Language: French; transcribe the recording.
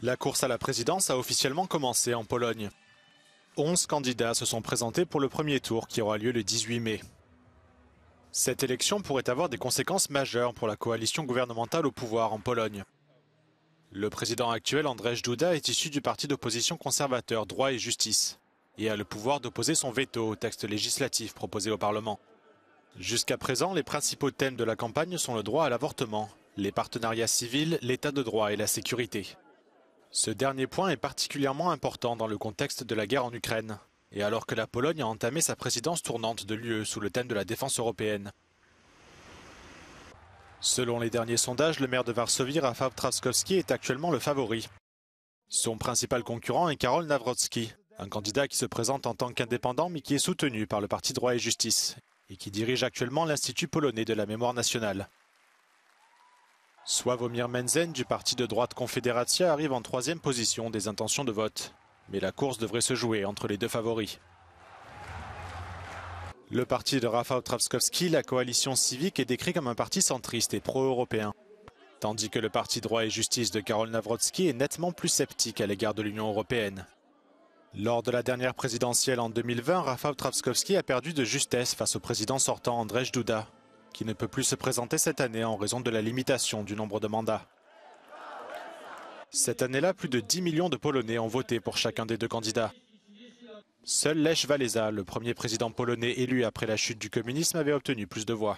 La course à la présidence a officiellement commencé en Pologne. 11 candidats se sont présentés pour le premier tour qui aura lieu le 18 mai. Cette élection pourrait avoir des conséquences majeures pour la coalition gouvernementale au pouvoir en Pologne. Le président actuel, Andrzej Duda, est issu du parti d'opposition conservateur Droit et Justice et a le pouvoir d'opposer son veto au texte législatif proposé au Parlement. Jusqu'à présent, les principaux thèmes de la campagne sont le droit à l'avortement, les partenariats civils, l'état de droit et la sécurité. Ce dernier point est particulièrement important dans le contexte de la guerre en Ukraine, et alors que la Pologne a entamé sa présidence tournante de l'UE sous le thème de la défense européenne. Selon les derniers sondages, le maire de Varsovie, Rafał Trzaskowski, est actuellement le favori. Son principal concurrent est Karol Nawrocki, un candidat qui se présente en tant qu'indépendant mais qui est soutenu par le parti Droit et Justice, et qui dirige actuellement l'Institut polonais de la mémoire nationale. Sławomir Mentzen du parti de droite Confederacja arrive en troisième position des intentions de vote. Mais la course devrait se jouer entre les deux favoris. Le parti de Rafał Trzaskowski, la coalition civique, est décrit comme un parti centriste et pro-européen. Tandis que le parti Droit et Justice de Karol Nawrocki est nettement plus sceptique à l'égard de l'Union européenne. Lors de la dernière présidentielle en 2020, Rafał Trzaskowski a perdu de justesse face au président sortant Andrzej Duda, qui ne peut plus se présenter cette année en raison de la limitation du nombre de mandats. Cette année-là, plus de 10 millions de Polonais ont voté pour chacun des deux candidats. Seul Lech Wałęsa, le premier président polonais élu après la chute du communisme, avait obtenu plus de voix.